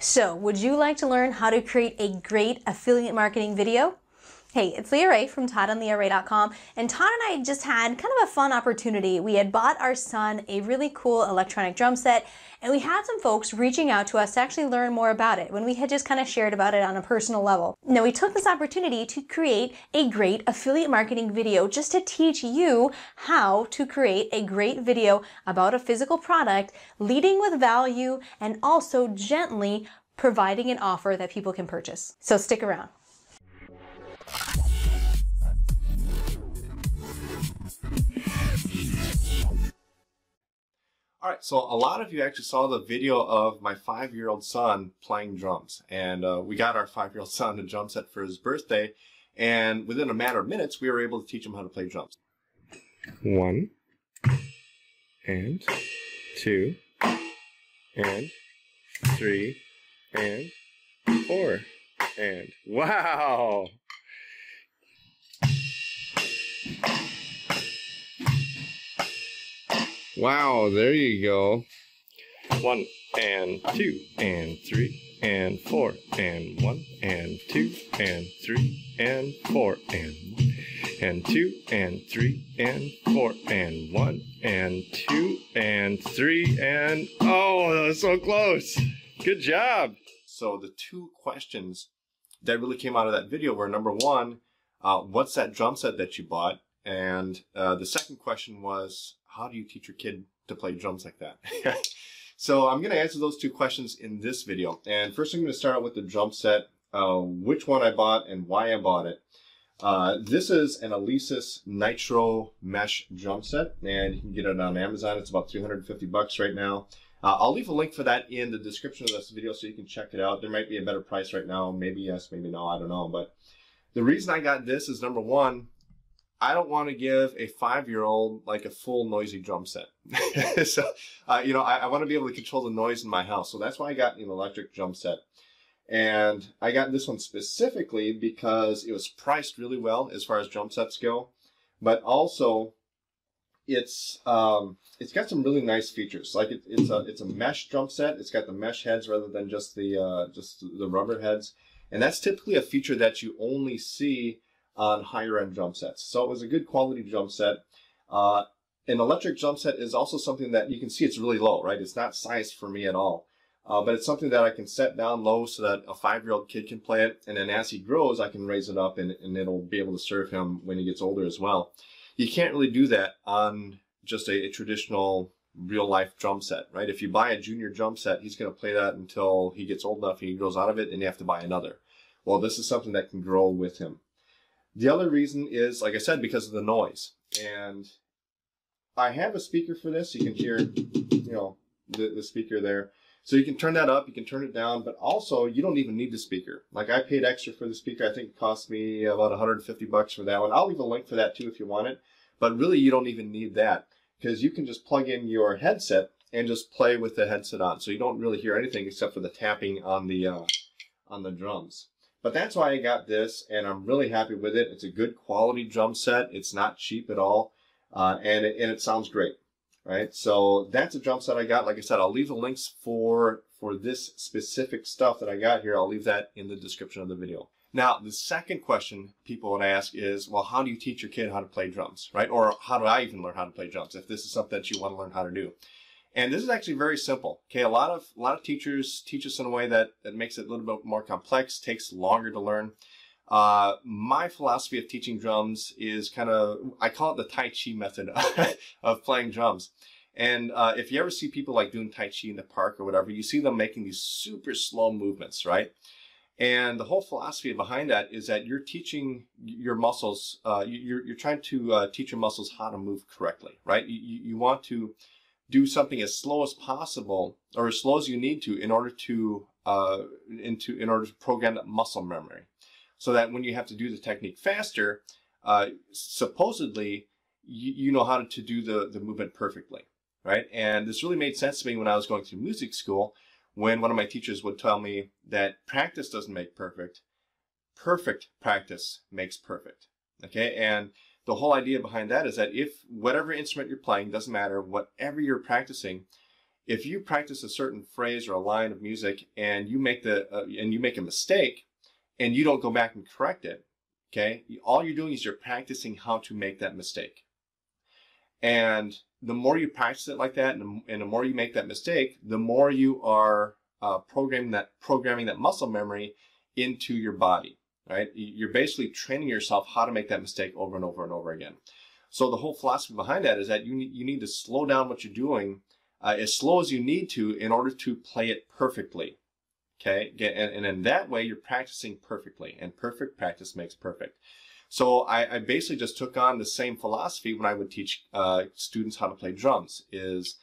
So, would you like to learn how to create a great affiliate marketing video? Hey, it's Leah Ray from ToddandLeahRay.com, and Todd and I just had kind of a fun opportunity. We had bought our son a really cool electronic drum set, and we had some folks reaching out to us to actually learn more about it when we had just kind of shared about it on a personal level. Now, we took this opportunity to create a great affiliate marketing video just to teach you how to create a great video about a physical product, leading with value and also gently providing an offer that people can purchase. So stick around. All right, so a lot of you actually saw the video of my 5-year-old son playing drums, and we got our 5-year-old son a drum set for his birthday, and within a matter of minutes, we were able to teach him how to play drums. 1 and 2 and 3 and 4 and wow! Wow, there you go. 1 and 2 and 3 and 4 and 1 and 2 and 3 and 4 and 1 and 2 and 3 and 4 and 1 and 2 and 3 and oh, that was so close. Good job. So the two questions that really came out of that video were, number one, what's that drum set that you bought? And the second question was, how do you teach your kid to play drums like that? So I'm going to answer those two questions in this video. And first I'm going to start out with the drum set, which one I bought and why I bought it. This is an Alesis Nitro Mesh drum set, and you can get it on Amazon. It's about 350 bucks right now. I'll leave a link for that in the description of this video so you can check it out. There might be a better price right now. Maybe yes, maybe no, I don't know. But the reason I got this is, number one, I don't want to give a 5-year-old like a full noisy drum set. So, you know, I want to be able to control the noise in my house. So that's why I got an electric drum set. And I got this one specifically because it was priced really well as far as drum sets go. But also, it's got some really nice features. Like it's a mesh drum set. It's got the mesh heads rather than just the rubber heads. And that's typically a feature that you only see on higher end drum sets. So it was a good quality drum set. An electric drum set is also something that you can see it's really low, right? It's not sized for me at all. But it's something that I can set down low so that a 5-year-old kid can play it. And then as he grows, I can raise it up and it'll be able to serve him when he gets older as well. You can't really do that on just a traditional real life drum set, right? If you buy a junior drum set, he's going to play that until he gets old enough and he grows out of it and you have to buy another. Well, this is something that can grow with him. The other reason is, like I said, because of the noise. And I have a speaker for this. You can hear, you know, the speaker there. So you can turn that up, you can turn it down, but also you don't even need the speaker. Like I paid extra for the speaker. I think it cost me about 150 bucks for that one. I'll leave a link for that too if you want it. But really you don't even need that because you can just plug in your headset and just play with the headset on. So you don't really hear anything except for the tapping on the drums. But that's why I got this, and I'm really happy with it. It's a good quality drum set. It's not cheap at all, and it sounds great, right? So that's a drum set I got. Like I said, I'll leave the links for this specific stuff that I got here. I'll leave that in the description of the video. Now, the second question people would ask is, well, how do you teach your kid how to play drums, right? Or how do I even learn how to play drums if this is something that you want to learn how to do? And this is actually very simple. Okay, a lot of teachers teach us in a way that makes it a little bit more complex, takes longer to learn. My philosophy of teaching drums is kind of, I call it the Tai Chi method of playing drums. And if you ever see people like doing Tai Chi in the park or whatever, you see them making these super slow movements, right? And the whole philosophy behind that is that you're teaching your muscles, you're trying to teach your muscles how to move correctly, right? You want to do something as slow as possible, or as slow as you need to, in order to program that muscle memory, so that when you have to do the technique faster, supposedly you know how to do the movement perfectly, right? And this really made sense to me when I was going through music school, when one of my teachers would tell me that practice doesn't make perfect, perfect practice makes perfect. Okay, and the whole idea behind that is that if whatever instrument you're playing, doesn't matter, whatever you're practicing, if you practice a certain phrase or a line of music and you make a mistake and you don't go back and correct it, okay, all you're doing is you're practicing how to make that mistake. And the more you practice it like that, and the more you make that mistake, the more you are programming that muscle memory into your body, right? You're basically training yourself how to make that mistake over and over and over again. So the whole philosophy behind that is that you need to slow down what you're doing as slow as you need to in order to play it perfectly. Okay, and in that way you're practicing perfectly, and perfect practice makes perfect. So I basically just took on the same philosophy when I would teach students how to play drums, is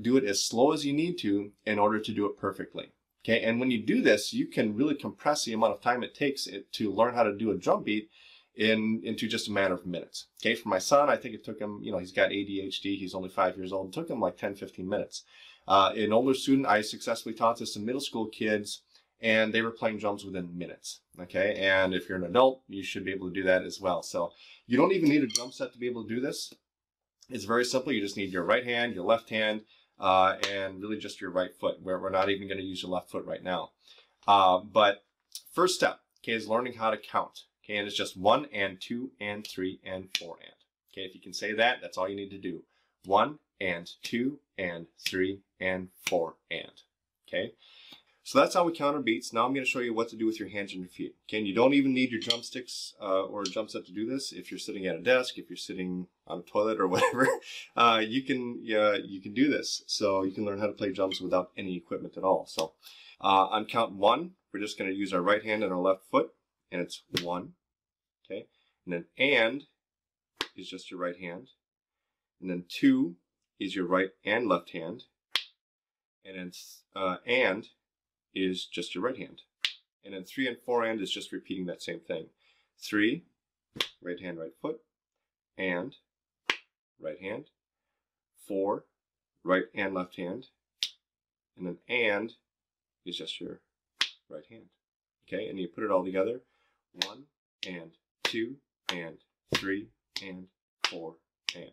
do it as slow as you need to in order to do it perfectly. Okay, and when you do this, you can really compress the amount of time it takes to learn how to do a drum beat into just a matter of minutes. Okay, for my son, I think it took him, he's got ADHD, he's only 5 years old, it took him like 10-15 minutes. An older student, I successfully taught this to middle school kids, and they were playing drums within minutes. Okay, and if you're an adult, you should be able to do that as well. So you don't even need a drum set to be able to do this. It's very simple. You just need your right hand, your left hand, and really just your right foot. We're not even going to use your left foot right now. But first step, okay, is learning how to count. Okay, and it's just 1 and 2 and 3 and 4 and. Okay, if you can say that, that's all you need to do. 1 and 2 and 3 and 4 and. Okay, so that's how we count our beats. Now I'm going to show you what to do with your hands and your feet. Okay, and you don't even need your drumsticks or a drum set to do this. If you're sitting at a desk, if you're sitting on a toilet or whatever, you can do this. So you can learn how to play drums without any equipment at all. So on count 1, we're just going to use our right hand and our left foot, and it's 1. Okay, and then and is just your right hand, and then 2 is your right and left hand, and then and is just your right hand, and then 3 and 4 and is just repeating that same thing. 3, right hand, right foot, and right hand. 4, right and left hand, and then and is just your right hand. Okay, and you put it all together. 1 and 2 and 3 and 4 and.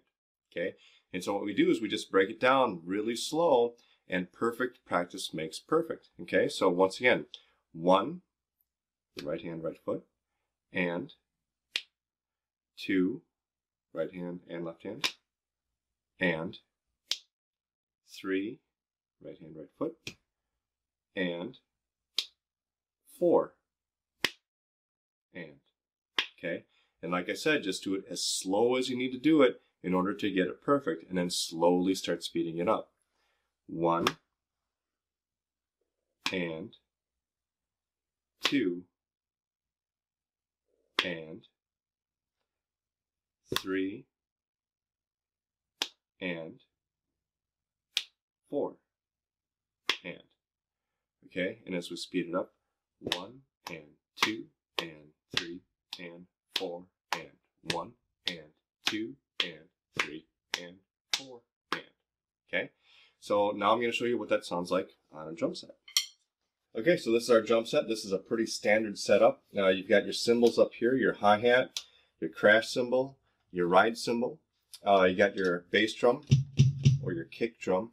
Okay, and so what we do is we just break it down really slow, and perfect practice makes perfect. Okay, so once again, 1, right hand, right foot, and 2, right hand and left hand, and 3, right hand, right foot, and 4 and. Okay, and like I said, just do it as slow as you need to do it in order to get it perfect, and then slowly start speeding it up. 1 and 2 and 3 and 4 and. Okay, and as we speed it up, 1 and 2 and 3 and 4 and 1 and 2 and 3 and 4 and. Okay, so now I'm going to show you what that sounds like on a drum set. Okay, so this is our drum set. This is a pretty standard setup. Now you've got your cymbals up here, your hi-hat, your crash cymbal, your ride cymbal. You got your bass drum or your kick drum,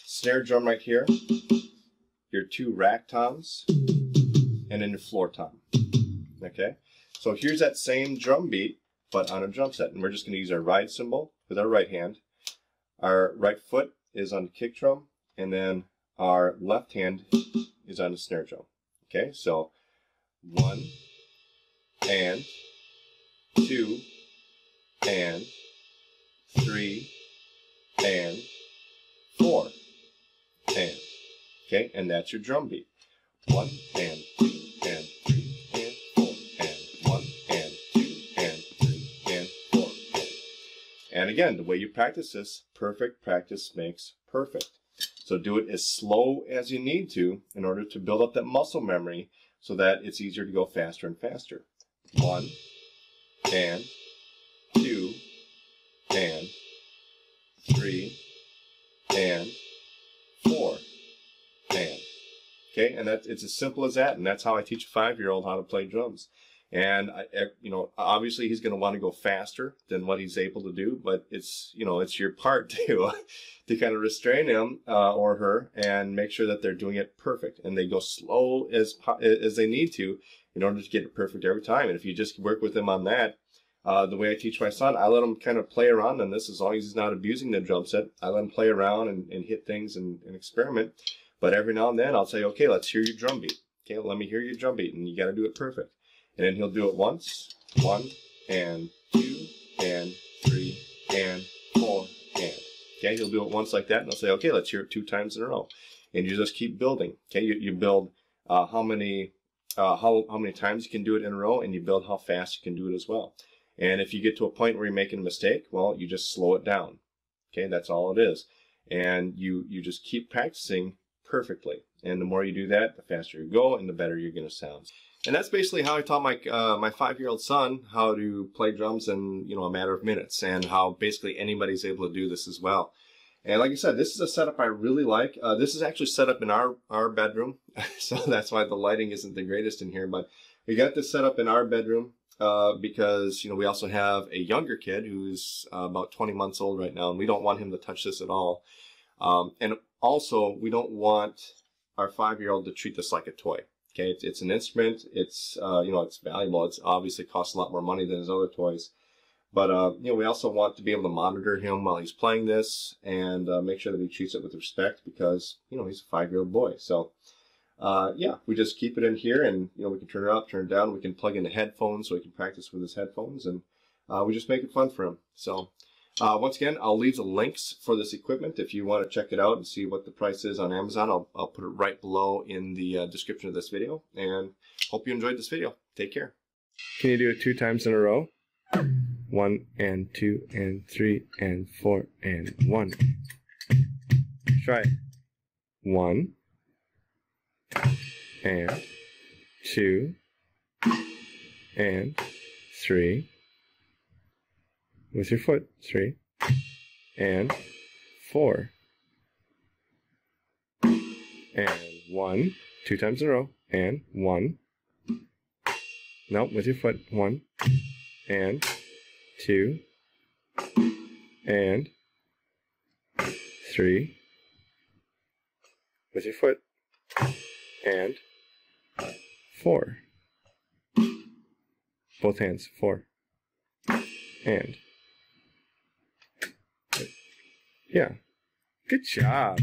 snare drum right here, your 2 rack toms, and then your floor tom. Okay, so here's that same drum beat, but on a drum set, and we're just going to use our ride cymbal with our right hand. Our right foot is on the kick drum, and then our left hand is on the snare drum. Okay, so 1 and 2 and 3 and 4 and. Okay, and that's your drum beat. 1 and 2 and 3 and 4 and 1 and 2 and 3 and 4 and. And again, the way you practice this, perfect practice makes perfect. So do it as slow as you need to in order to build up that muscle memory so that it's easier to go faster and faster. 1 and 2 and 3 and 4 and. Okay, and it's as simple as that, and that's how I teach a 5-year-old how to play drums. And you know, obviously he's going to want to go faster than what he's able to do, but it's, you know, it's your part to to kind of restrain him or her and make sure that they're doing it perfect, and they go slow as they need to in order to get it perfect every time. And if you just work with them on that, the way I teach my son, I let him kind of play around on this as long as he's not abusing the drum set. I let him play around and hit things and experiment. But every now and then I'll say, okay, let's hear your drum beat. Okay, let me hear your drum beat, and you got to do it perfect. And then he'll do it once, 1 and 2 and 3 and 4 and. Okay, he'll do it once like that, and I'll say, okay, let's hear it 2 times in a row. And you just keep building. Okay, you build how many times you can do it in a row, and you build how fast you can do it as well. And if you get to a point where you're making a mistake, well, you just slow it down. Okay, that's all it is. And you just keep practicing perfectly. And the more you do that, the faster you go and the better you're going to sound. And that's basically how I taught my my 5-year-old son how to play drums in, you know, a matter of minutes, and how basically anybody's able to do this as well. And like I said, this is a setup I really like. This is actually set up in our bedroom, so that's why the lighting isn't the greatest in here. But we got this set up in our bedroom because, you know, we also have a younger kid who's about 20 months old right now, and we don't want him to touch this at all. And also, we don't want our 5-year-old to treat this like a toy. Okay, it's an instrument. It's you know, it's valuable. It's obviously costs a lot more money than his other toys. But you know, we also want to be able to monitor him while he's playing this, and make sure that he treats it with respect, because, you know, he's a 5-year-old boy. So yeah, we just keep it in here, and, you know, we can turn it up, turn it down. We can plug in the headphones so he can practice with his headphones, and we just make it fun for him. So once again, I'll leave the links for this equipment if you want to check it out and see what the price is on Amazon. I'll put it right below in the description of this video, and hope you enjoyed this video. Take care. Can you do it 2 times in a row? 1 and 2 and 3 and 4 and 1. Try it. 1 and 2 and 3. With your foot, 3 and 4 and 1, 2 times in a row, and 1. No, with your foot, 1 and 2 and 3 with your foot, and 4. Both hands, 4 and. Yeah. Good job.